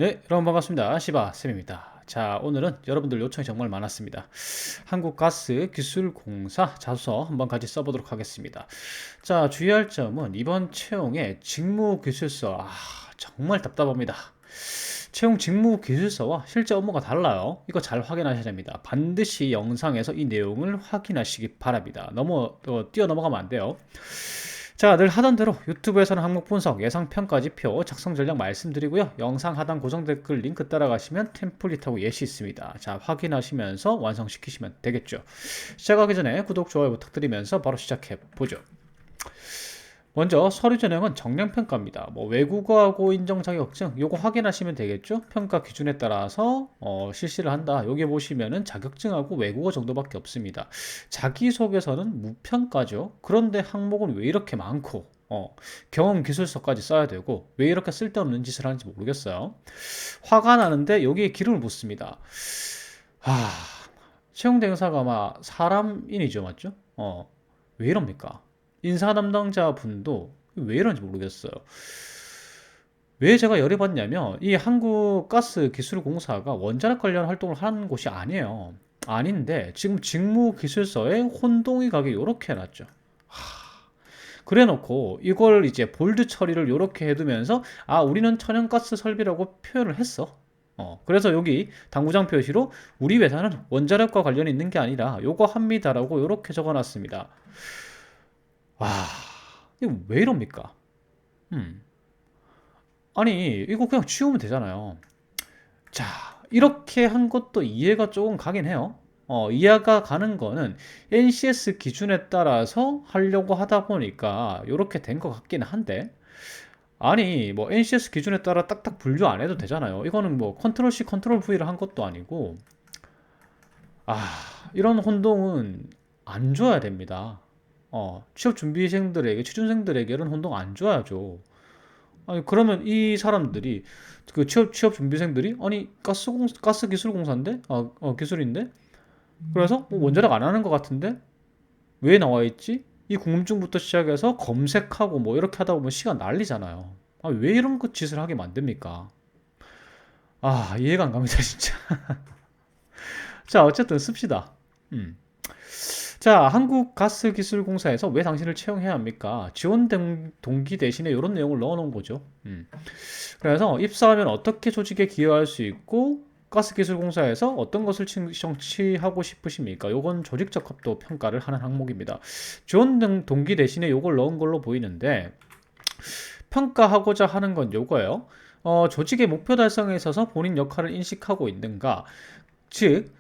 네, 여러분 반갑습니다. 시바쌤입니다. 자, 오늘은 여러분들 요청이 정말 많았습니다. 한국가스기술공사 자소서 한번 같이 써보도록 하겠습니다. 자, 주의할 점은 이번 채용의 직무기술서, 정말 답답합니다. 채용 직무기술서와 실제 업무가 달라요. 이거 잘 확인하셔야 됩니다. 반드시 영상에서 이 내용을 확인하시기 바랍니다. 너무 뛰어넘어가면 안 돼요. 자, 늘 하던 대로 유튜브에서는 항목 분석, 예상 평가지표, 작성 전략 말씀드리고요. 영상 하단 고정 댓글 링크 따라가시면 템플릿하고 예시 있습니다. 자, 확인하시면서 완성시키시면 되겠죠. 시작하기 전에 구독, 좋아요 부탁드리면서 바로 시작해 보죠. 먼저 서류 전형은 정량평가입니다. 외국어하고 인정 자격증 요거 확인하시면 되겠죠. 평가 기준에 따라서 실시를 한다. 여기 보시면은 자격증하고 외국어 정도밖에 없습니다. 자기소개서는 무평가죠. 그런데 항목은 왜 이렇게 많고 경험 기술서까지 써야 되고 왜 이렇게 쓸데없는 짓을 하는지 모르겠어요. 화가 나는데 여기에 기름을 붓습니다. 아, 채용 대행사가 아마 사람인이죠, 맞죠? 왜 이럽니까? 인사 담당자 분도 왜 이런지 모르겠어요. 왜 제가 열이 받냐면 이 한국가스기술공사가 원자력 관련 활동을 하는 곳이 아니에요. 아닌데 지금 직무기술서에 혼동이 가게 이렇게 해놨죠. 그래 놓고 이걸 이제 볼드 처리를 이렇게 해두면서 우리는 천연가스 설비라고 표현을 했어. 그래서 여기 당구장 표시로 우리 회사는 원자력과 관련이 있는 게 아니라 요거 합니다라고 이렇게 적어놨습니다. 와, 이거 왜 이럽니까? 음. 아니, 이거 그냥 치우면 되잖아요. 자, 이렇게 한 것도 이해가 조금 가긴 해요. 이해가 가는 거는 NCS 기준에 따라서 하려고 하다 보니까 이렇게 된 것 같긴 한데, 아니, NCS 기준에 따라 딱딱 분류 안 해도 되잖아요. 이거는 컨트롤 C, 컨트롤 V를 한 것도 아니고, 아, 이런 혼동은 안 줘야 됩니다. 취업 준비생들에게, 취준생들에게 이런 혼동 안 줘야죠. 아니, 그러면 이 사람들이, 그 취업 준비생들이, 아니, 가스 기술공사인데? 기술인데? 그래서 원자력 안 하는 것 같은데? 왜 나와 있지? 이 궁금증부터 시작해서 검색하고 이렇게 하다 보면 시간 날리잖아요. 왜 이런 거 짓을 하게 만듭니까? 이해가 안 갑니다, 진짜. 자, 어쨌든 씁시다. 음. 자, 한국가스기술공사에서 왜 당신을 채용해야 합니까? 지원 동기 대신에 이런 내용을 넣어 놓은 거죠. 그래서 입사하면 어떻게 조직에 기여할 수 있고 가스기술공사에서 어떤 것을 성취하고 싶으십니까? 요건 조직적 합도 평가를 하는 항목입니다. 지원 동기 대신에 요걸 넣은 걸로 보이는데 평가하고자 하는 건 요거예요. 조직의 목표 달성에 있어서 본인 역할을 인식하고 있는가? 즉,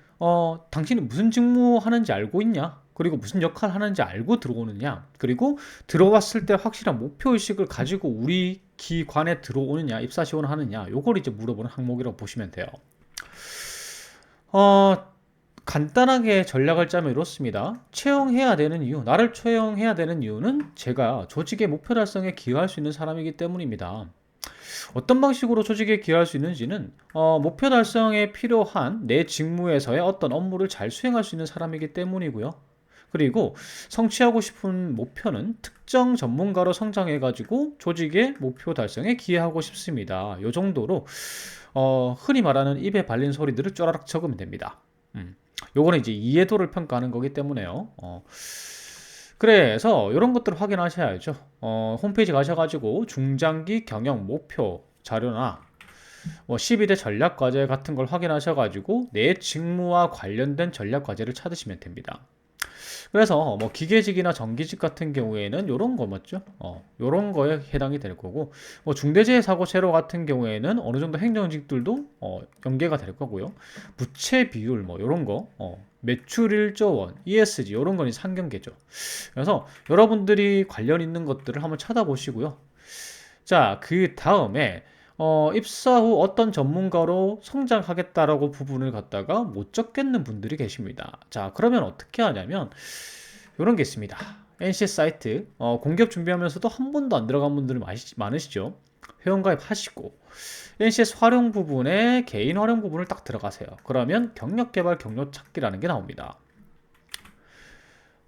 당신이 무슨 직무 하는지 알고 있냐? 그리고 무슨 역할 하는지 알고 들어오느냐? 그리고 들어왔을 때 확실한 목표의식을 가지고 우리 기관에 들어오느냐? 입사 지원하느냐? 요걸 이제 물어보는 항목이라고 보시면 돼요. 간단하게 전략을 짜면 이렇습니다. 채용해야 되는 이유, 나를 채용해야 되는 이유는 제가 조직의 목표 달성에 기여할 수 있는 사람이기 때문입니다. 어떤 방식으로 조직에 기여할 수 있는지는 목표 달성에 필요한 내 직무에서의 어떤 업무를 잘 수행할 수 있는 사람이기 때문이고요. 그리고 성취하고 싶은 목표는 특정 전문가로 성장해가지고 조직의 목표 달성에 기여하고 싶습니다. 이 정도로 흔히 말하는 입에 발린 소리들을 쪼라락 적으면 됩니다. 요거는 이제 이해도를 평가하는 거기 때문에요. 그래서 이런 것들을 확인하셔야죠. 홈페이지 가셔가지고 중장기 경영 목표 자료나 12대 전략 과제 같은 걸 확인하셔가지고 내 직무와 관련된 전략 과제를 찾으시면 됩니다. 그래서 기계직이나 정기직 같은 경우에는 요런 거 맞죠? 요런 거에 해당이 될 거고 중대재해 사고 제로 같은 경우에는 어느 정도 행정직들도 연계가 될 거고요. 부채 비율 요런 거 매출 1조 원, ESG 요런 건 상경계죠. 그래서 여러분들이 관련 있는 것들을 한번 찾아보시고요. 자, 그 다음에 입사 후 어떤 전문가로 성장하겠다라고 부분을 갖다가 못 적겠는 분들이 계십니다. 자, 그러면 어떻게 하냐면 이런 게 있습니다. NCS 사이트 공기업 준비하면서도 한 번도 안 들어간 분들이 많으시죠. 회원가입 하시고 NCS 활용 부분에 개인 활용 부분을 딱 들어가세요. 그러면 경력개발 경로 찾기라는 게 나옵니다.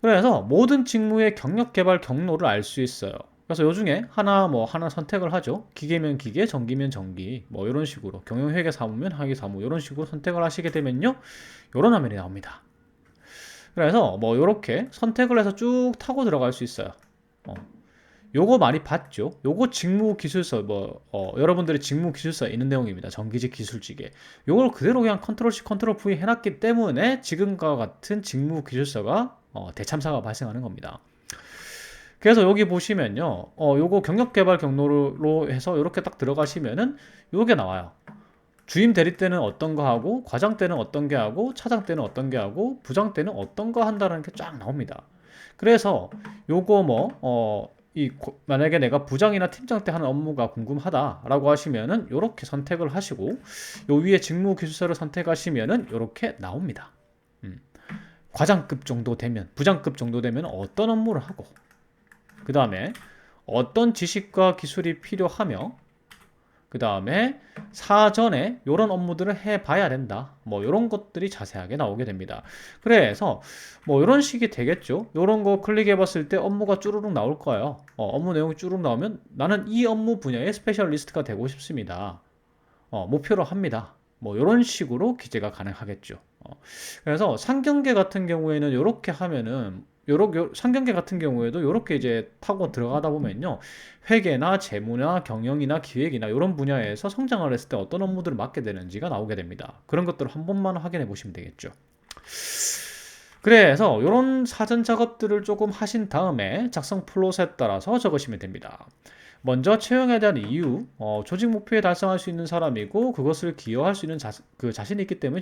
그래서 모든 직무의 경력개발 경로를 알 수 있어요. 그래서 요 중에 하나 선택을 하죠. 기계면 기계, 전기면 전기, 뭐 이런 식으로 경영회계 사무면 회계 사무 이런 식으로 선택을 하시게 되면요, 요런 화면이 나옵니다. 그래서 뭐 요렇게 선택을 해서 쭉 타고 들어갈 수 있어요. 어, 요거 많이 봤죠. 요거 직무기술서 여러분들이 직무기술서에 있는 내용입니다. 전기직 기술직에 요걸 그대로 그냥 컨트롤 C 컨트롤 V 해놨기 때문에 지금과 같은 직무기술서가 대참사가 발생하는 겁니다. 그래서 여기 보시면요, 요거 경력개발 경로로 해서 이렇게 딱 들어가시면은 요게 나와요. 주임 대리 때는 어떤 거 하고, 과장 때는 어떤 게 하고, 차장 때는 어떤 게 하고, 부장 때는 어떤 거 한다는 게 쫙 나옵니다. 그래서 요거 만약에 내가 부장이나 팀장 때 하는 업무가 궁금하다라고 하시면은 요렇게 선택을 하시고, 요 위에 직무 기술서를 선택하시면은 요렇게 나옵니다. 과장급 정도 되면, 부장급 정도 되면 어떤 업무를 하고, 그 다음에 어떤 지식과 기술이 필요하며, 그 다음에 사전에 이런 업무들을 해봐야 된다. 뭐 이런 것들이 자세하게 나오게 됩니다. 그래서 뭐 이런 식이 되겠죠. 이런 거 클릭해봤을 때 업무가 쭈루룩 나올 거예요. 업무 내용이 쭈루룩 나오면 나는 이 업무 분야의 스페셜리스트가 되고 싶습니다. 목표로 합니다. 뭐 이런 식으로 기재가 가능하겠죠. 그래서 상경계 같은 경우에는 이렇게 하면은 상경계 같은 경우에도 이렇게 이제 타고 들어가다 보면요, 회계나 재무나 경영이나 기획이나 이런 분야에서 성장을 했을 때 어떤 업무들을 맡게 되는지가 나오게 됩니다. 그런 것들을 한 번만 확인해 보시면 되겠죠. 그래서 이런 사전 작업들을 조금 하신 다음에 작성 플롯에 따라서 적으시면 됩니다. 먼저 채용에 대한 이유, 조직 목표에 달성할 수 있는 사람이고 그것을 기여할 수 있는 자신이 있기 때문에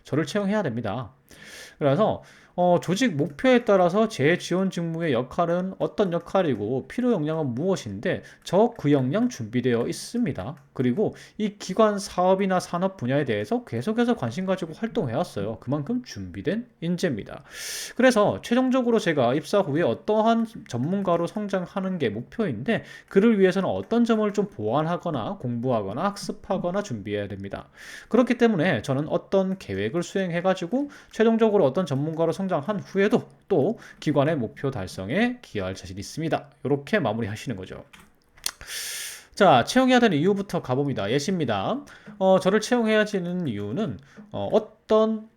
저를 채용해야 됩니다. 그래서 조직 목표에 따라서 제 지원 직무의 역할은 어떤 역할이고 필요 역량은 무엇인데 그 역량 준비되어 있습니다. 그리고 이 기관 사업이나 산업 분야에 대해서 계속해서 관심 가지고 활동해 왔어요. 그만큼 준비된 인재입니다. 그래서 최종적으로 제가 입사 후에 어떠한 전문가로 성장하는 게 목표인데 그를 위해서는 어떤 점을 좀 보완하거나 공부하거나 학습하거나 준비해야 됩니다. 그렇기 때문에 저는 어떤 계획을 수행해 가지고 최종적으로 어떤 전문가로 성장한 후에도 또 기관의 목표 달성에 기여할 자신이 있습니다. 이렇게 마무리하시는 거죠. 자, 채용해야 되는 이유부터 가봅니다. 예시입니다. 저를 채용해야 되는 이유는 어떤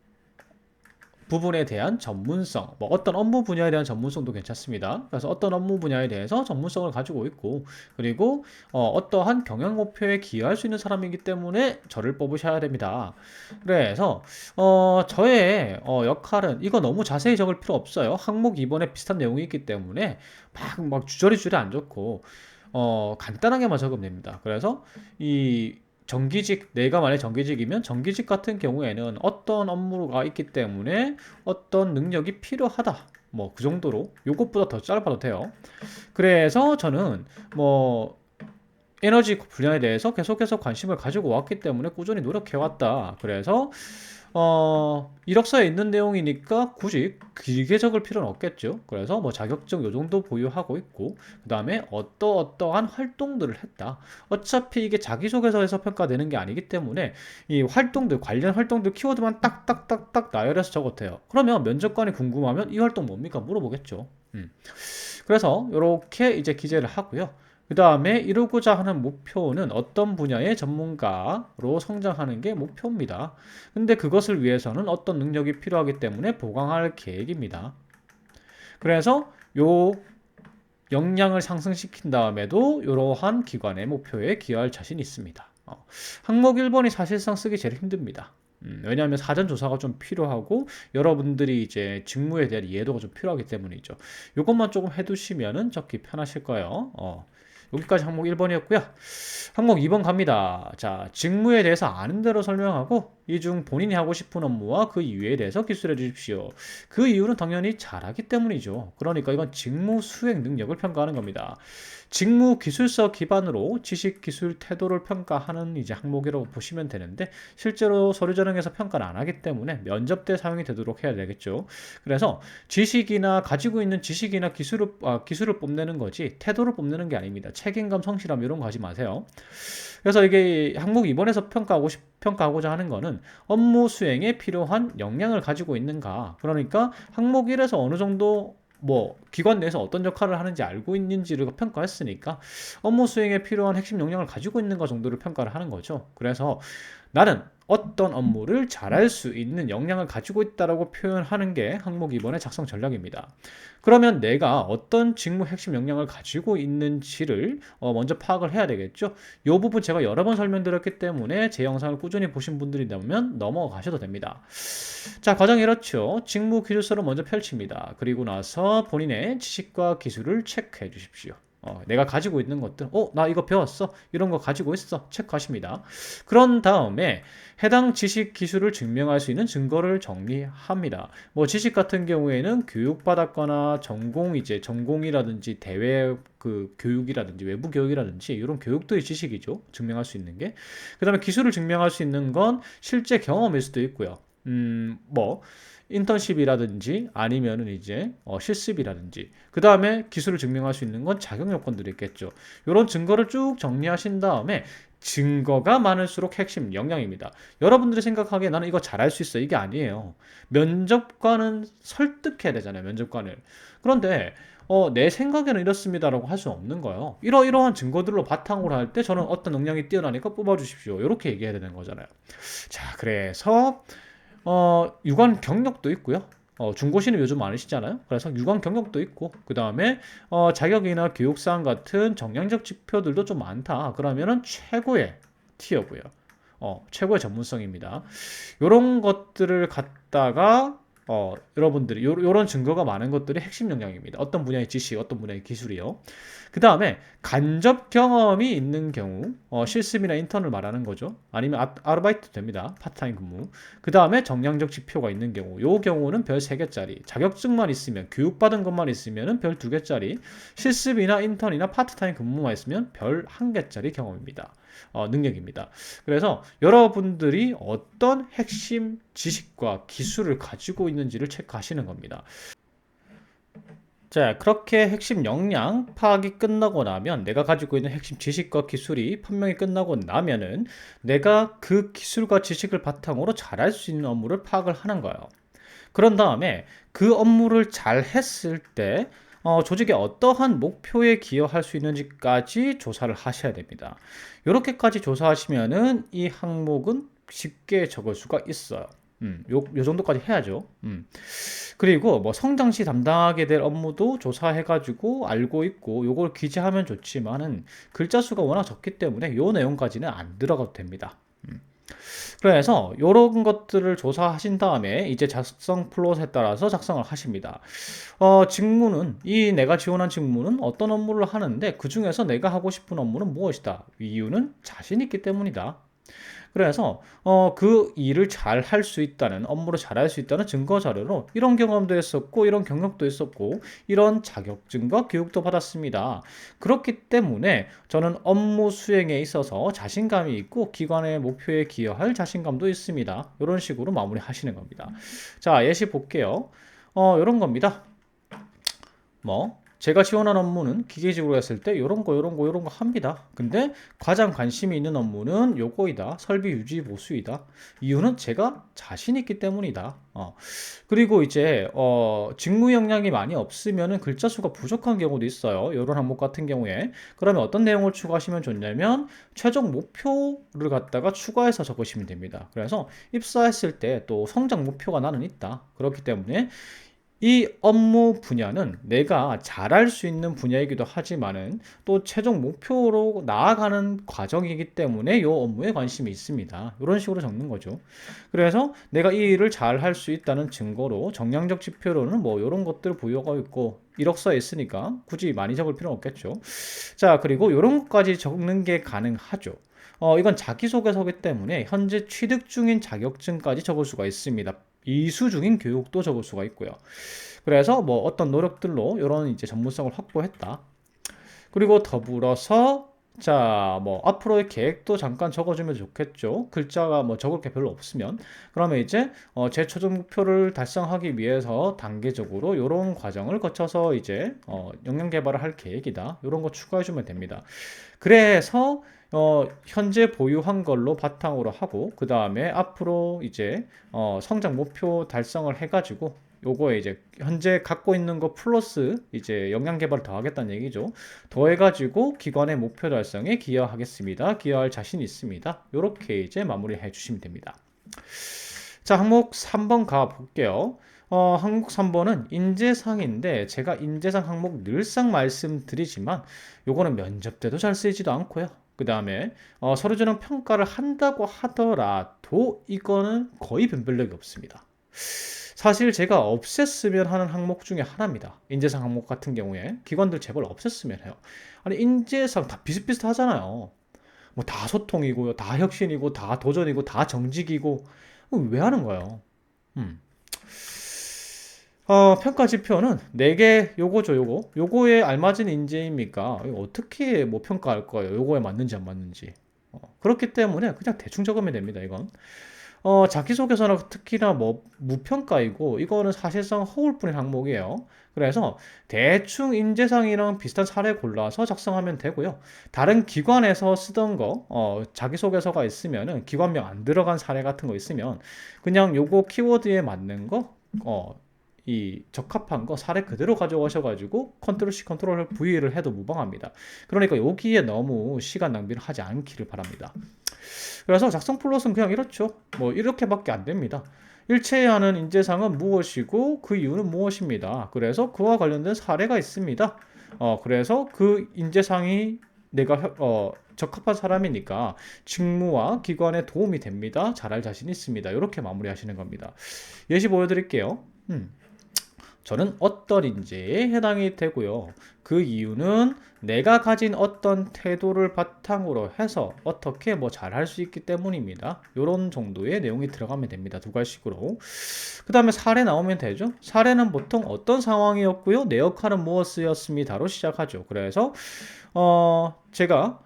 부분에 대한 전문성, 뭐 어떤 업무 분야에 대한 전문성도 괜찮습니다. 그래서 어떤 업무 분야에 대해서 전문성을 가지고 있고, 그리고 어떠한 경영 목표에 기여할 수 있는 사람이기 때문에 저를 뽑으셔야 됩니다. 그래서 저의 역할은 이거 너무 자세히 적을 필요 없어요. 항목 2번에 비슷한 내용이 있기 때문에 막 주저리 안 적고 간단하게만 적으면 됩니다. 그래서 내가 만약 정기직이면 정기직 같은 경우에는 어떤 업무가 있기 때문에 어떤 능력이 필요하다. 뭐 그 정도로 요것보다 더 짧아도 돼요. 그래서 저는 뭐 에너지 분야에 대해서 계속해서 관심을 가지고 왔기 때문에 꾸준히 노력해 왔다. 그래서 이력서에 있는 내용이니까 굳이 길게 적을 필요는 없겠죠. 그래서 뭐 자격증 요 정도 보유하고 있고, 그 다음에 어떠한 활동들을 했다. 어차피 이게 자기소개서에서 평가되는 게 아니기 때문에 이 관련 활동들 키워드만 딱딱딱딱 나열해서 적어도 돼요. 그러면 면접관이 궁금하면 이 활동 뭡니까? 물어보겠죠. 그래서 이렇게 이제 기재를 하고요. 그 다음에 이루고자 하는 목표는 어떤 분야의 전문가로 성장하는 게 목표입니다. 근데 그것을 위해서는 어떤 능력이 필요하기 때문에 보강할 계획입니다. 그래서 요 역량을 상승시킨 다음에도 이러한 기관의 목표에 기여할 자신이 있습니다. 항목 1번이 사실상 쓰기 제일 힘듭니다. 왜냐하면 사전 조사가 좀 필요하고 여러분들이 이제 직무에 대한 이해도가 좀 필요하기 때문이죠. 이것만 조금 해두시면은 적기 편하실 거예요. 여기까지 항목 1번이었고요. 항목 2번 갑니다. 자, 직무에 대해서 아는 대로 설명하고 이 중 본인이 하고 싶은 업무와 그 이유에 대해서 기술해 주십시오. 그 이유는 당연히 잘하기 때문이죠. 그러니까 이건 직무 수행 능력을 평가하는 겁니다. 직무 기술서 기반으로 지식, 기술, 태도를 평가하는 이제 항목이라고 보시면 되는데 실제로 서류 전형에서 평가를 안 하기 때문에 면접 때 사용이 되도록 해야 되겠죠. 그래서 가지고 있는 지식이나 기술을 뽐내는 거지 태도를 뽐내는 게 아닙니다. 책임감, 성실함 이런 거 하지 마세요. 그래서 이게 항목 2번에서 평가하고자 하는 거는 업무 수행에 필요한 역량을 가지고 있는가. 그러니까 항목 1에서 어느 정도 뭐 기관 내에서 어떤 역할을 하는지 알고 있는지를 평가했으니까 업무 수행에 필요한 핵심 역량을 가지고 있는가 정도를 평가를 하는 거죠. 그래서 나는 어떤 업무를 잘할 수 있는 역량을 가지고 있다라고 표현하는 게 항목 2번의 작성 전략입니다. 그러면 내가 어떤 직무 핵심 역량을 가지고 있는지를 먼저 파악을 해야 되겠죠. 이 부분 제가 여러 번 설명드렸기 때문에 제 영상을 꾸준히 보신 분들이라면 넘어가셔도 됩니다. 자, 과정이 이렇죠. 직무 기술서를 먼저 펼칩니다. 그리고 나서 본인의 지식과 기술을 체크해 주십시오. 내가 가지고 있는 것들, 나 이거 배웠어. 이런 거 가지고 있어. 체크하십니다. 그런 다음에 해당 지식 기술을 증명할 수 있는 증거를 정리합니다. 뭐 지식 같은 경우에는 교육받았거나 전공이라든지 대외 그 교육이라든지 외부 교육이라든지 이런 교육도의 지식이죠. 증명할 수 있는 게. 그다음에 기술을 증명할 수 있는 건 실제 경험일 수도 있고요. 뭐 인턴십이라든지 아니면은 이제 실습이라든지 그 다음에 기술을 증명할 수 있는 건 자격 요건들이 있겠죠. 이런 증거를 쭉 정리하신 다음에 증거가 많을수록 핵심 역량입니다. 여러분들이 생각하기에 나는 이거 잘할 수 있어 이게 아니에요. 면접관은 설득해야 되잖아요. 면접관을. 그런데 내 생각에는 이렇습니다라고 할 수 없는 거예요. 이러한 증거들로 바탕으로 할 때 저는 어떤 역량이 뛰어나니까 뽑아주십시오. 이렇게 얘기해야 되는 거잖아요. 자, 그래서 유관 경력도 있고요. 중고시는 요즘 많으시잖아요. 그래서 유관 경력도 있고, 그 다음에 자격이나 교육사항 같은 정량적 지표들도 좀 많다. 그러면은 최고의 티어고요. 최고의 전문성입니다. 이런 것들을 갖다가 여러분들이 요런 증거가 많은 것들이 핵심 역량입니다. 어떤 분야의 지식, 어떤 분야의 기술이요. 그 다음에 간접 경험이 있는 경우, 실습이나 인턴을 말하는 거죠. 아니면 아르바이트 됩니다. 파트타임 근무. 그 다음에 정량적 지표가 있는 경우, 요 경우는 별 3개짜리. 자격증만 있으면, 교육받은 것만 있으면 별 2개짜리. 실습이나 인턴이나 파트타임 근무만 있으면 별 1개짜리 경험입니다. 능력입니다. 그래서 여러분들이 어떤 핵심 지식과 기술을 가지고 있는지를 체크하시는 겁니다. 자, 그렇게 핵심 역량 파악이 끝나고 나면 내가 가지고 있는 핵심 지식과 기술이 판명이 끝나고 나면은 내가 그 기술과 지식을 바탕으로 잘할 수 있는 업무를 파악을 하는 거예요. 그런 다음에 그 업무를 잘 했을 때 조직의 어떠한 목표에 기여할 수 있는지까지 조사를 하셔야 됩니다. 이렇게까지 조사하시면은 이 항목은 쉽게 적을 수가 있어요. 요 정도까지 해야죠. 그리고 뭐 성장시 담당하게 될 업무도 조사해가지고 알고 있고 요걸 기재하면 좋지만은 글자 수가 워낙 적기 때문에 요 내용까지는 안 들어가도 됩니다. 그래서 이런 것들을 조사하신 다음에 이제 작성 플롯에 따라서 작성을 하십니다. 직무는 내가 지원한 직무는 어떤 업무를 하는데 그 중에서 내가 하고 싶은 업무는 무엇이다. 이유는 자신 있기 때문이다. 그래서 그 일을 잘 할 수 있다는 업무를 잘 할 수 있다는 증거 자료로 이런 경험도 했었고 이런 경력도 있었고 이런 자격증과 교육도 받았습니다. 그렇기 때문에 저는 업무 수행에 있어서 자신감이 있고 기관의 목표에 기여할 자신감도 있습니다. 이런 식으로 마무리하시는 겁니다. 자, 예시 볼게요. 이런 겁니다. 제가 지원한 업무는 기계직으로 했을 때 요런 거 합니다. 근데 가장 관심이 있는 업무는 요거이다. 설비 유지 보수이다. 이유는 제가 자신 있기 때문이다. 그리고 이제 직무 역량이 많이 없으면은 글자 수가 부족한 경우도 있어요. 요런 항목 같은 경우에. 그러면 어떤 내용을 추가하시면 좋냐면 최종 목표를 갖다가 추가해서 적으시면 됩니다. 그래서 입사했을 때 또 성장 목표가 나는 있다. 그렇기 때문에 이 업무 분야는 내가 잘할 수 있는 분야이기도 하지만은 또 최종 목표로 나아가는 과정이기 때문에 이 업무에 관심이 있습니다. 이런 식으로 적는 거죠. 그래서 내가 이 일을 잘 할 수 있다는 증거로 정량적 지표로는 뭐 이런 것들 부여가 있고 이력서에 있으니까 굳이 많이 적을 필요는 없겠죠. 자, 그리고 이런 것까지 적는 게 가능하죠. 이건 자기소개서기 때문에 현재 취득 중인 자격증까지 적을 수가 있습니다. 이수 중인 교육도 적을 수가 있고요. 그래서 뭐 어떤 노력들로 이런 이제 전문성을 확보했다. 그리고 더불어서 자, 뭐 앞으로의 계획도 잠깐 적어주면 좋겠죠. 글자가 뭐 적을 게 별로 없으면 그러면 이제 제 최종 목표를 달성하기 위해서 단계적으로 이런 과정을 거쳐서 이제 역량 개발을 할 계획이다. 이런 거 추가해주면 됩니다. 그래서 현재 보유한 걸로 바탕으로 하고 그 다음에 앞으로 이제 성장 목표 달성을 해가지고 요거에 이제 현재 갖고 있는 거 플러스 이제 역량 개발을 더 하겠다는 얘기죠. 더해가지고 기관의 목표 달성에 기여하겠습니다. 기여할 자신 있습니다. 요렇게 이제 마무리해 주시면 됩니다. 자, 항목 3번 가 볼게요. 항목 3번은 인재상인데 제가 인재상 항목 늘상 말씀드리지만 요거는 면접 때도 잘 쓰이지도 않고요. 그 다음에 서류전형 평가를 한다고 하더라도 이거는 거의 변별력이 없습니다. 사실 제가 없앴으면 하는 항목 중에 하나입니다. 인재상 항목 같은 경우에 기관들 제발 없앴으면 해요. 아니 인재상 다 비슷비슷하잖아요. 뭐 다 소통이고요, 다 혁신이고, 다 도전이고, 다 정직이고 왜 하는 거예요? 음. 평가 지표는 4개 요거죠, 요거에 알맞은 인재입니까? 이거 어떻게 뭐 평가할 거예요? 요거에 맞는지 안 맞는지. 그렇기 때문에 그냥 대충 적으면 됩니다, 이건. 자기소개서나 특히나 뭐 무평가이고 이거는 사실상 허울뿐인 항목이에요. 그래서 대충 인재상이랑 비슷한 사례 골라서 작성하면 되고요. 다른 기관에서 쓰던 거, 자기소개서가 있으면은 기관명 안 들어간 사례 같은 거 있으면 그냥 요거 키워드에 맞는 거, 이 적합한 거 사례 그대로 가져가셔가지고 컨트롤 C 컨트롤 V를 해도 무방합니다. 그러니까 여기에 너무 시간 낭비를 하지 않기를 바랍니다. 그래서 작성 플롯은 그냥 이렇죠. 뭐 이렇게밖에 안 됩니다. 일체하는 인재상은 무엇이고 그 이유는 무엇입니다. 그래서 그와 관련된 사례가 있습니다. 그래서 그 인재상이 내가 적합한 사람이니까 직무와 기관에 도움이 됩니다. 잘할 자신 있습니다. 이렇게 마무리하시는 겁니다. 예시 보여드릴게요. 저는 어떤 인재에 해당이 되고요. 그 이유는 내가 가진 어떤 태도를 바탕으로 해서 어떻게 뭐 잘할 수 있기 때문입니다. 이런 정도의 내용이 들어가면 됩니다. 두 가지식으로. 그 다음에 사례 나오면 되죠. 사례는 보통 어떤 상황이었고요. 내 역할은 무엇이었습니다로 시작하죠. 그래서 제가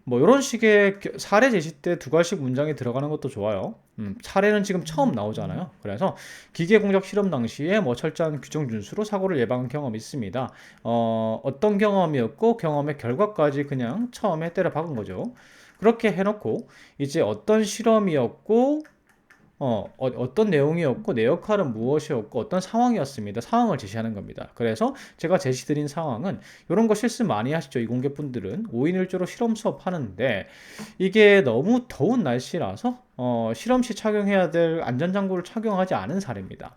뭐 이런 식의 사례 제시 때 두 가지씩 문장이 들어가는 것도 좋아요. 사례는 지금 처음 나오잖아요. 그래서 기계 공작 실험 당시에 뭐 철저한 규정 준수로 사고를 예방한 경험이 있습니다. 어떤 경험이었고 경험의 결과까지 그냥 처음에 때려 박은 거죠. 그렇게 해놓고 이제 어떤 실험이었고 어떤 내용이었고 내 역할은 무엇이었고 어떤 상황이었습니다. 상황을 제시하는 겁니다. 그래서 제가 제시드린 상황은 이런 거 실수 많이 하시죠. 이공계 분들은 5인 1조로 실험 수업 하는데 이게 너무 더운 날씨라서 실험 시 착용해야 될 안전장구를 착용하지 않은 사례입니다.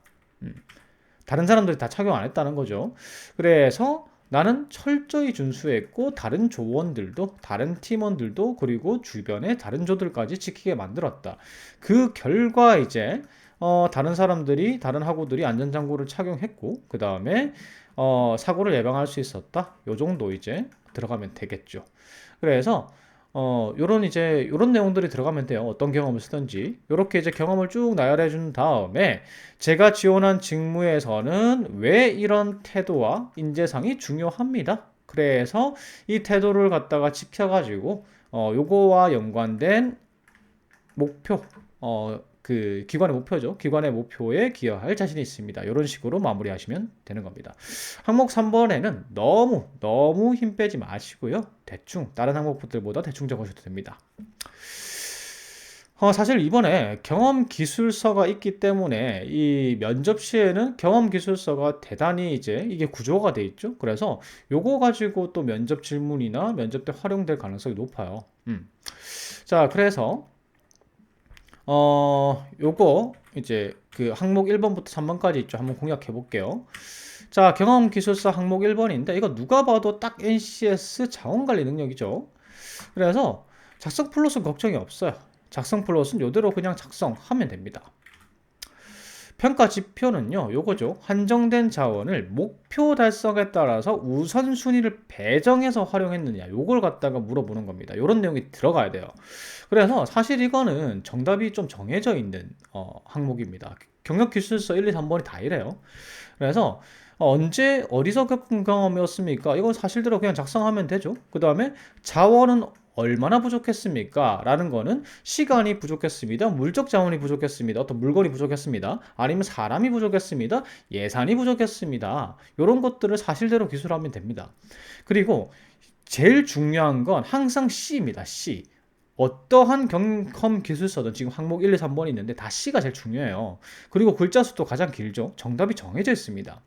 다른 사람들이 다 착용 안 했다는 거죠. 그래서 나는 철저히 준수했고 다른 조원들도 다른 팀원들도 그리고 주변의 다른 조들까지 지키게 만들었다. 그 결과 이제 다른 사람들이 다른 학우들이 안전장구를 착용했고 그 다음에 사고를 예방할 수 있었다. 요 정도 이제 들어가면 되겠죠. 그래서 요런 내용들이 들어가면 돼요. 어떤 경험을 쓰든지. 요렇게 이제 경험을 쭉 나열해 준 다음에 제가 지원한 직무에서는 왜 이런 태도와 인재상이 중요합니다. 그래서 이 태도를 갖다가 지켜가지고, 요거와 연관된 목표, 그 기관의 목표죠. 기관의 목표에 기여할 자신이 있습니다. 이런 식으로 마무리하시면 되는 겁니다. 항목 3번에는 너무 힘 빼지 마시고요. 대충 다른 항목들보다 대충 적으셔도 됩니다. 사실 이번에 경험 기술서가 있기 때문에 이 면접 시에는 경험 기술서가 대단히 이제 이게 구조가 돼 있죠. 그래서 요거 가지고 또 면접 질문이나 면접 때 활용될 가능성이 높아요. 자, 그래서 요거 이제 그 항목 1번부터 3번까지 있죠. 한번 공략해 볼게요. 자, 경험 기술사 항목 1번인데 이거 누가 봐도 딱 NCS 자원관리 능력이죠. 그래서 작성 플롯은 걱정이 없어요. 작성 플롯은 요대로 그냥 작성하면 됩니다. 평가 지표는요, 요거죠. 한정된 자원을 목표 달성에 따라서 우선순위를 배정해서 활용했느냐, 요걸 갖다가 물어보는 겁니다. 요런 내용이 들어가야 돼요. 그래서 사실 이거는 정답이 좀 정해져 있는 항목입니다. 경력기술서 1, 2, 3번이 다 이래요. 그래서 언제 어디서 겪은 경험이었습니까? 이건 사실대로 그냥 작성하면 되죠. 그 다음에 자원은 얼마나 부족했습니까? 라는 거는 시간이 부족했습니다. 물적 자원이 부족했습니다. 어떤 물건이 부족했습니다. 아니면 사람이 부족했습니다. 예산이 부족했습니다. 이런 것들을 사실대로 기술하면 됩니다. 그리고 제일 중요한 건 항상 C입니다. C. 어떠한 경험 기술서든 지금 항목 1, 2, 3번이 있는데 다 C가 제일 중요해요. 그리고 글자 수도 가장 길죠. 정답이 정해져 있습니다.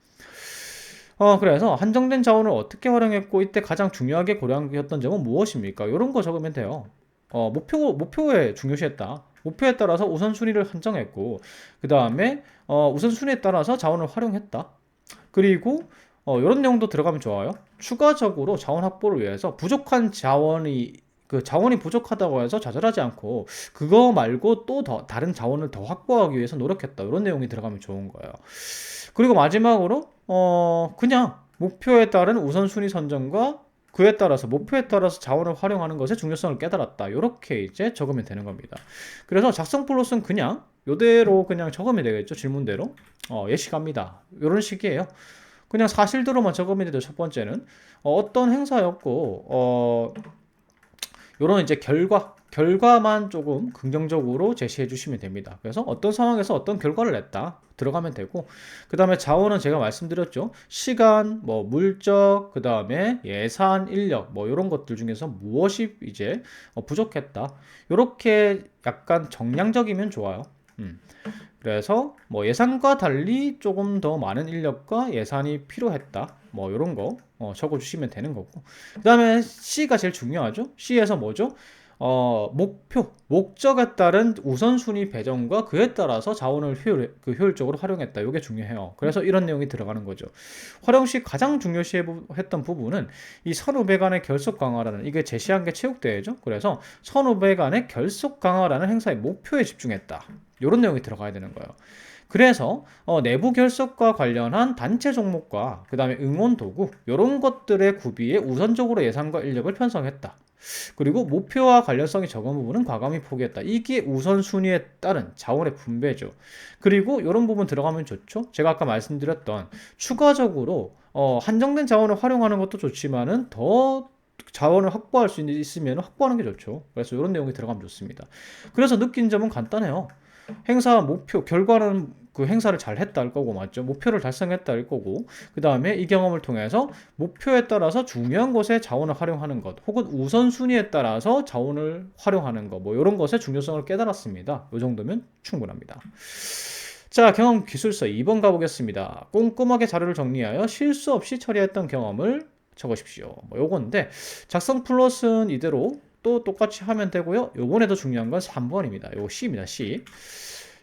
그래서 한정된 자원을 어떻게 활용했고 이때 가장 중요하게 고려한 점은 무엇입니까? 이런 거 적으면 돼요. 목표에 중요시했다. 목표에 따라서 우선순위를 한정했고, 그 다음에 우선순위에 따라서 자원을 활용했다. 그리고 이런 내용도 들어가면 좋아요. 추가적으로 자원 확보를 위해서 부족한 자원이 그 자원이 부족하다고 해서 좌절하지 않고 그거 말고 또 다른 자원을 더 확보하기 위해서 노력했다. 이런 내용이 들어가면 좋은 거예요. 그리고 마지막으로 그냥 목표에 따른 우선순위 선정과 그에 따라서 목표에 따라서 자원을 활용하는 것의 중요성을 깨달았다. 이렇게 이제 적으면 되는 겁니다. 그래서 작성 플롯은 그냥 이대로 그냥 적으면 되겠죠. 질문대로. 예시갑니다. 이런 식이에요. 그냥 사실대로만 적으면 되죠. 첫 번째는 어떤 행사였고 요런 이제 결과만 조금 긍정적으로 제시해 주시면 됩니다. 그래서 어떤 상황에서 어떤 결과를 냈다 들어가면 되고, 그 다음에 자원은 제가 말씀드렸죠. 시간, 뭐 물적, 그 다음에 예산, 인력, 뭐 이런 것들 중에서 무엇이 이제 부족했다. 이렇게 약간 정량적이면 좋아요. 그래서 뭐 예산과 달리 조금 더 많은 인력과 예산이 필요했다. 뭐 이런 거 적어주시면 되는 거고. 그 다음에 C가 제일 중요하죠. C에서 뭐죠? 목적에 따른 우선순위 배정과 그에 따라서 자원을 효율적으로 활용했다. 이게 중요해요. 그래서 이런 내용이 들어가는 거죠. 활용 시 가장 중요시했던 부분은 이 선후배 간의 결속 강화라는 이게 제시한 게 체육대회죠. 그래서 선후배 간의 결속 강화라는 행사의 목표에 집중했다. 이런 내용이 들어가야 되는 거예요. 그래서 내부 결석과 관련한 단체 종목과 그 다음에 응원 도구 이런 것들의 구비에 우선적으로 예산과 인력을 편성했다. 그리고 목표와 관련성이 적은 부분은 과감히 포기했다. 이게 우선순위에 따른 자원의 분배죠. 그리고 이런 부분 들어가면 좋죠. 제가 아까 말씀드렸던 추가적으로 한정된 자원을 활용하는 것도 좋지만은 더 자원을 확보할 수 있으면 확보하는 게 좋죠. 그래서 이런 내용이 들어가면 좋습니다. 그래서 느낀 점은 간단해요. 행사 목표, 결과는 그 행사를 잘 했다 할 거고, 맞죠? 목표를 달성했다 할 거고, 그 다음에 이 경험을 통해서 목표에 따라서 중요한 곳에 자원을 활용하는 것, 혹은 우선순위에 따라서 자원을 활용하는 것, 뭐 이런 것의 중요성을 깨달았습니다. 이 정도면 충분합니다. 자, 경험 기술서 2번 가보겠습니다. 꼼꼼하게 자료를 정리하여 실수 없이 처리했던 경험을 적으십시오. 뭐 요건데, 작성 플롯은 이대로 또 똑같이 하면 되고요. 요번에도 중요한 건 3번입니다. 요거 C입니다. C.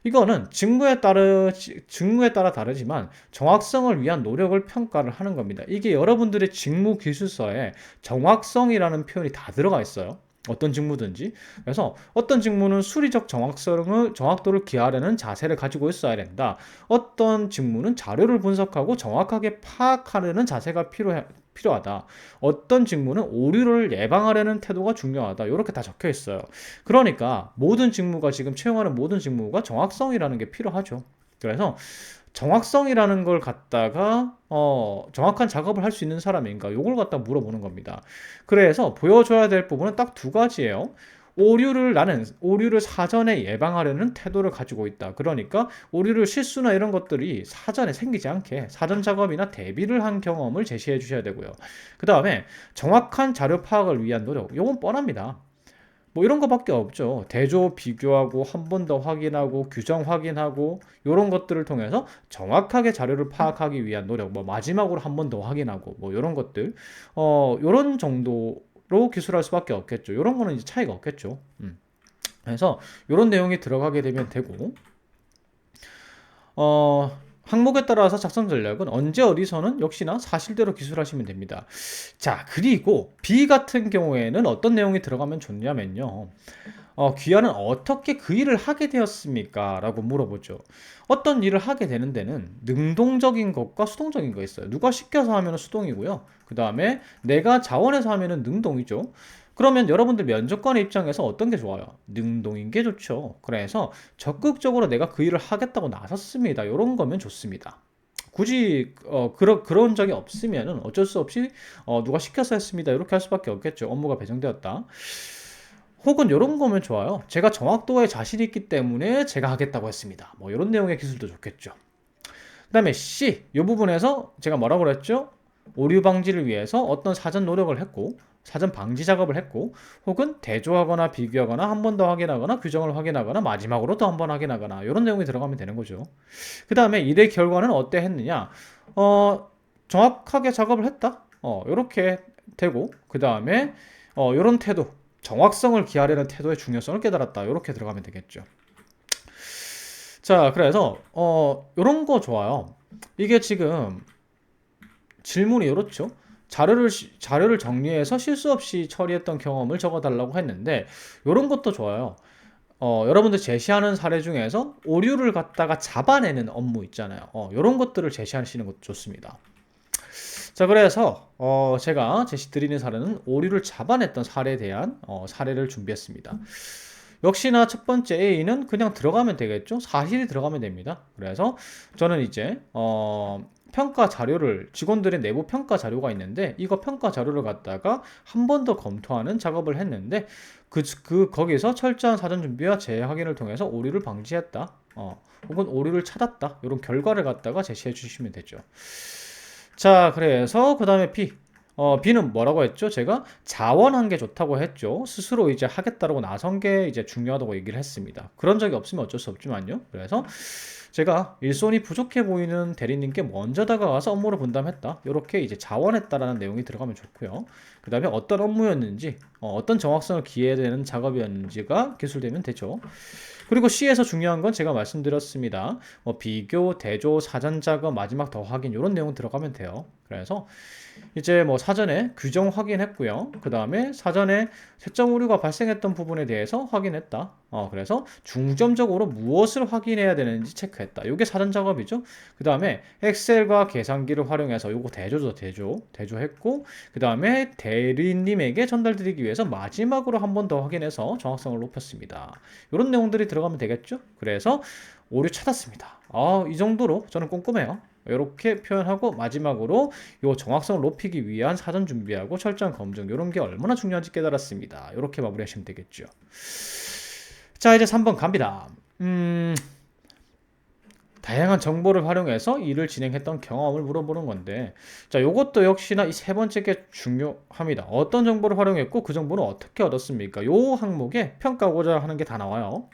이거는 직무에 따라 다르지만 정확성을 위한 노력을 평가를 하는 겁니다. 이게 여러분들의 직무 기술서에 정확성이라는 표현이 다 들어가 있어요. 어떤 직무든지. 그래서 어떤 직무는 수리적 정확도를 기하려는 자세를 가지고 있어야 된다. 어떤 직무는 자료를 분석하고 정확하게 파악하려는 자세가 필요하다. 어떤 직무는 오류를 예방하려는 태도가 중요하다. 이렇게 다 적혀 있어요. 그러니까 모든 직무가 지금 채용하는 모든 직무가 정확성이라는 게 필요하죠. 그래서 정확성이라는 걸 갖다가 정확한 작업을 할 수 있는 사람인가 요걸 갖다 물어보는 겁니다. 그래서 보여줘야 될 부분은 딱 두 가지예요. 나는 오류를 사전에 예방하려는 태도를 가지고 있다. 그러니까 오류를 실수나 이런 것들이 사전에 생기지 않게 사전 작업이나 대비를 한 경험을 제시해 주셔야 되고요. 그 다음에 정확한 자료 파악을 위한 노력. 요건 뻔합니다. 뭐 이런 거밖에 없죠. 대조 비교하고 한 번 더 확인하고 규정 확인하고 이런 것들을 통해서 정확하게 자료를 파악하기 위한 노력. 뭐 마지막으로 한 번 더 확인하고 뭐 이런 것들. 이런 정도로 기술할 수밖에 없겠죠. 이런 거는 이제 차이가 없겠죠. 그래서 이런 내용이 들어가게 되면 되고 항목에 따라서 작성 전략은 언제 어디서는 역시나 사실대로 기술하시면 됩니다. 자, 그리고 B 같은 경우에는 어떤 내용이 들어가면 좋냐면요. 귀하는 어떻게 그 일을 하게 되었습니까? 라고 물어보죠. 어떤 일을 하게 되는 데는 능동적인 것과 수동적인 거 있어요. 누가 시켜서 하면 수동이고요. 그 다음에 내가 자원해서 하면 능동이죠. 그러면 여러분들 면접관의 입장에서 어떤 게 좋아요? 능동인 게 좋죠. 그래서 적극적으로 내가 그 일을 하겠다고 나섰습니다. 이런 거면 좋습니다. 굳이 그런 적이 없으면 어쩔 수 없이 누가 시켜서 했습니다. 이렇게 할 수밖에 없겠죠. 업무가 배정되었다. 혹은 이런 거면 좋아요. 제가 정확도에 자신이 있기 때문에 제가 하겠다고 했습니다. 뭐 이런 내용의 기술도 좋겠죠. 그 다음에 C, 이 부분에서 제가 뭐라고 그랬죠? 오류 방지를 위해서 어떤 사전 노력을 했고 사전 방지 작업을 했고, 혹은 대조하거나 비교하거나 한 번 더 확인하거나 규정을 확인하거나 마지막으로 또 한 번 확인하거나 이런 내용이 들어가면 되는 거죠. 그 다음에 일의 결과는 어때 했느냐? 정확하게 작업을 했다. 이렇게 되고, 그 다음에 이런 태도, 정확성을 기하려는 태도의 중요성을 깨달았다. 이렇게 들어가면 되겠죠. 자, 그래서 이런 거 좋아요. 이게 지금 질문이 이렇죠. 자료를 정리해서 실수 없이 처리했던 경험을 적어달라고 했는데, 이런 것도 좋아요. 여러분들 제시하는 사례 중에서 오류를 갖다가 잡아내는 업무 있잖아요. 이런 것들을 제시하시는 것도 좋습니다. 자, 그래서 제가 제시 드리는 사례는 오류를 잡아냈던 사례에 대한 사례를 준비했습니다. 역시나 첫 번째 A는 그냥 들어가면 되겠죠. 사실이 들어가면 됩니다. 그래서 저는 이제 평가 자료를, 직원들의 내부 평가 자료가 있는데 이거 평가 자료를 갖다가 한 번 더 검토하는 작업을 했는데 거기서 철저한 사전 준비와 재확인을 통해서 오류를 방지했다. 혹은 오류를 찾았다. 이런 결과를 갖다가 제시해 주시면 되죠. 자, 그래서 그 다음에 B. B는 뭐라고 했죠? 제가 자원한 게 좋다고 했죠. 스스로 이제 하겠다라고 나선 게 이제 중요하다고 얘기를 했습니다. 그런 적이 없으면 어쩔 수 없지만요. 그래서 제가 일손이 부족해 보이는 대리님께 먼저 다가가서 업무를 분담했다. 이렇게 이제 자원했다라는 내용이 들어가면 좋고요. 그 다음에 어떤 업무였는지, 어떤 정확성을 기해야 되는 작업이었는지가 기술되면 되죠. 그리고 C에서 중요한 건 제가 말씀드렸습니다. 비교, 대조, 사전 작업, 마지막 더 확인 이런 내용 들어가면 돼요. 그래서 이제 뭐 사전에 규정 확인했고요. 그 다음에 사전에 채점 오류가 발생했던 부분에 대해서 확인했다. 그래서 중점적으로 무엇을 확인해야 되는지 체크했다. 이게 사전 작업이죠. 그 다음에 엑셀과 계산기를 활용해서 요거 대조했고, 그 다음에 대리님에게 전달드리기 위해서 마지막으로 한 번 더 확인해서 정확성을 높였습니다. 이런 내용들이 들어가면 되겠죠. 그래서 오류 찾았습니다. 이 정도로 저는 꼼꼼해요. 이렇게 표현하고 마지막으로 이 정확성을 높이기 위한 사전 준비하고 철저한 검증 이런 게 얼마나 중요한지 깨달았습니다. 이렇게 마무리하시면 되겠죠. 자, 이제 3번 갑니다. 다양한 정보를 활용해서 일을 진행했던 경험을 물어보는 건데, 자, 요것도 역시나 이 세 번째 게 중요합니다. 어떤 정보를 활용했고 그 정보는 어떻게 얻었습니까? 요 항목에 평가하고자 하는 게 다 나와요.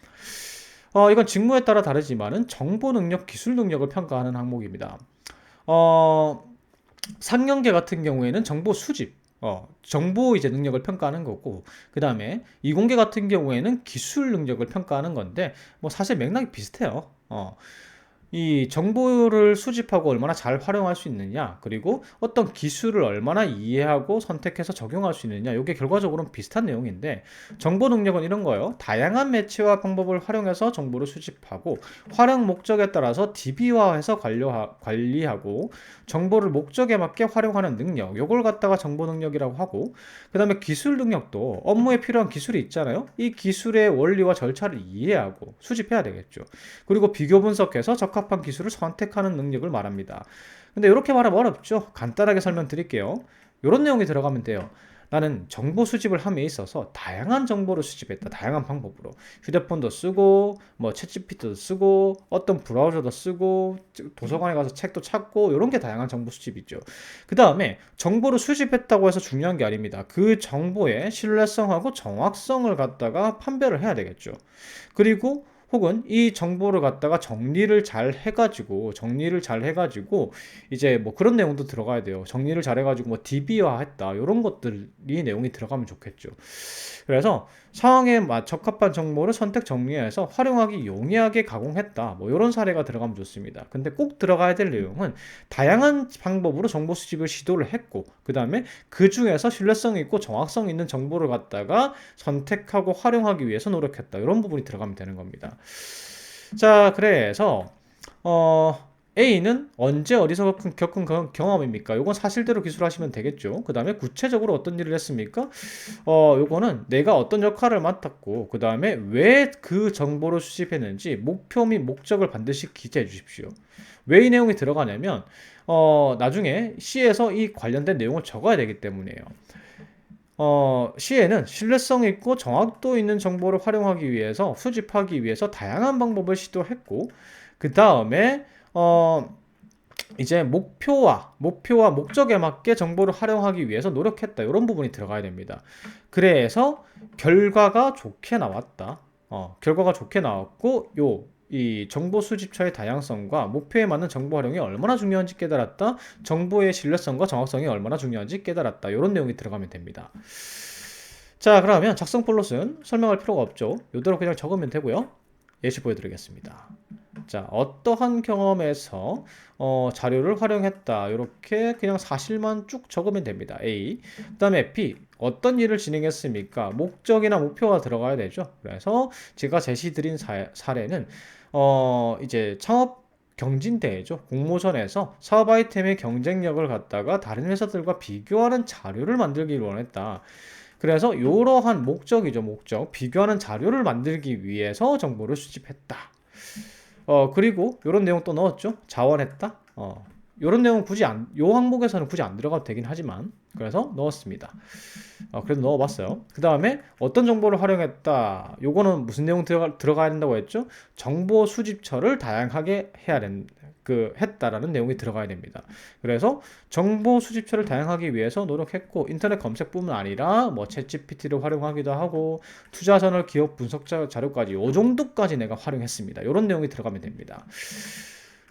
이건 직무에 따라 다르지만은 정보 능력, 기술 능력을 평가하는 항목입니다. 상경계 같은 경우에는 정보 수집, 정보 이제 능력을 평가하는 거고, 그 다음에 이공계 같은 경우에는 기술 능력을 평가하는 건데, 뭐 사실 맥락이 비슷해요. 이 정보를 수집하고 얼마나 잘 활용할 수 있느냐, 그리고 어떤 기술을 얼마나 이해하고 선택해서 적용할 수 있느냐, 이게 결과적으로는 비슷한 내용인데, 정보 능력은 이런 거예요. 다양한 매체와 방법을 활용해서 정보를 수집하고 활용 목적에 따라서 DB화해서 관리하고 정보를 목적에 맞게 활용하는 능력, 요걸 갖다가 정보 능력이라고 하고, 그 다음에 기술 능력도 업무에 필요한 기술이 있잖아요. 이 기술의 원리와 절차를 이해하고 수집해야 되겠죠. 그리고 비교 분석해서 적합한 기술을 선택하는 능력을 말합니다. 근데 이렇게 말하면 어렵죠. 간단하게 설명드릴게요. 이런 내용이 들어가면 돼요. 나는 정보 수집을 함에 있어서 다양한 정보를 수집했다. 다양한 방법으로. 휴대폰도 쓰고, 뭐 챗GPT도 쓰고, 어떤 브라우저도 쓰고, 도서관에 가서 책도 찾고, 이런 게 다양한 정보 수집이죠. 그 다음에 정보를 수집했다고 해서 중요한 게 아닙니다. 그 정보의 신뢰성하고 정확성을 갖다가 판별을 해야 되겠죠. 그리고 혹은 이 정보를 갖다가 정리를 잘 해가지고 이제 뭐 그런 내용도 들어가야 돼요. 정리를 잘 해가지고 뭐 DB화 했다, 이런 것들이 내용이 들어가면 좋겠죠. 그래서 상황에 적합한 정보를 선택 정리해서 활용하기 용이하게 가공했다, 뭐 이런 사례가 들어가면 좋습니다. 근데 꼭 들어가야 될 내용은 다양한 방법으로 정보 수집을 시도를 했고, 그 다음에 그 중에서 신뢰성 있고 정확성 있는 정보를 갖다가 선택하고 활용하기 위해서 노력했다, 이런 부분이 들어가면 되는 겁니다. 자, 그래서 A는 언제 어디서 겪은 경험입니까? 요건 사실대로 기술하시면 되겠죠. 그 다음에 구체적으로 어떤 일을 했습니까? 요거는 내가 어떤 역할을 맡았고, 그 다음에 왜 그 정보를 수집했는지 목표 및 목적을 반드시 기재해 주십시오. 왜 이 내용이 들어가냐면 나중에 C에서 이 관련된 내용을 적어야 되기 때문이에요. C에는 신뢰성 있고 정확도 있는 정보를 활용하기 위해서, 수집하기 위해서 다양한 방법을 시도했고, 그 다음에 이제 목표와 목적에 맞게 정보를 활용하기 위해서 노력했다. 이런 부분이 들어가야 됩니다. 그래서 결과가 좋게 나왔다. 결과가 좋게 나왔고, 이 정보 수집처의 다양성과 목표에 맞는 정보 활용이 얼마나 중요한지 깨달았다. 정보의 신뢰성과 정확성이 얼마나 중요한지 깨달았다. 이런 내용이 들어가면 됩니다. 자, 그러면 작성 플롯은 설명할 필요가 없죠. 이대로 그냥 적으면 되고요. 예시 보여드리겠습니다. 자, 어떠한 경험에서 자료를 활용했다. 이렇게 그냥 사실만 쭉 적으면 됩니다. A. 그 다음에 B. 어떤 일을 진행했습니까? 목적이나 목표가 들어가야 되죠. 그래서 제가 제시드린 사례는 이제 창업 경진대회죠. 공모전에서 사업 아이템의 경쟁력을 갖다가 다른 회사들과 비교하는 자료를 만들기를 원했다. 그래서 이러한 목적이죠, 목적. 비교하는 자료를 만들기 위해서 정보를 수집했다. 그리고 이런 내용 또 넣었죠. 자원했다. 이런 내용은 요 항목에서는 굳이 안 들어가도 되긴 하지만, 그래서 넣었습니다. 그래도 넣어봤어요. 그 다음에 어떤 정보를 활용했다. 요거는 무슨 내용 들어가야 된다고 했죠? 정보 수집처를 다양하게 했다라는 내용이 들어가야 됩니다. 그래서 정보 수집처를 다양하기 위해서 노력했고, 인터넷 검색뿐만 아니라 뭐 챗GPT를 활용하기도 하고, 투자선을 기업 분석 자료까지 요 정도까지 내가 활용했습니다. 이런 내용이 들어가면 됩니다.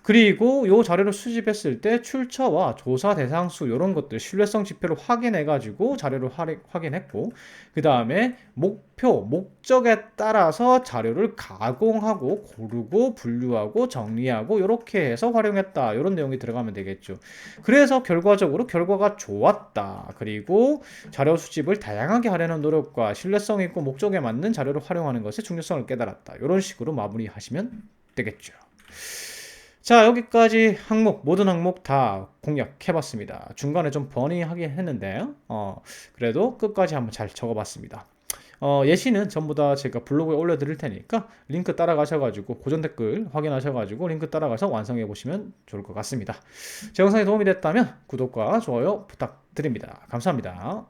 그리고 요 자료를 수집했을 때 출처와 조사 대상 수 이런 것들 신뢰성 지표를 확인해 가지고 자료를 확인했고, 그 다음에 목적에 따라서 자료를 가공하고 고르고 분류하고 정리하고 이렇게 해서 활용했다. 이런 내용이 들어가면 되겠죠. 그래서 결과적으로 결과가 좋았다. 그리고 자료 수집을 다양하게 하려는 노력과 신뢰성 있고 목적에 맞는 자료를 활용하는 것의 중요성을 깨달았다. 이런 식으로 마무리하시면 되겠죠. 자, 여기까지 모든 항목 다 공략해봤습니다. 중간에 좀 버닝하긴 했는데, 그래도 끝까지 한번 잘 적어봤습니다. 예시는 전부 다 제가 블로그에 올려드릴 테니까 링크 따라가셔가지고 고정 댓글 확인하셔가지고 링크 따라가서 완성해 보시면 좋을 것 같습니다. 제 영상이 도움이 됐다면 구독과 좋아요 부탁드립니다. 감사합니다.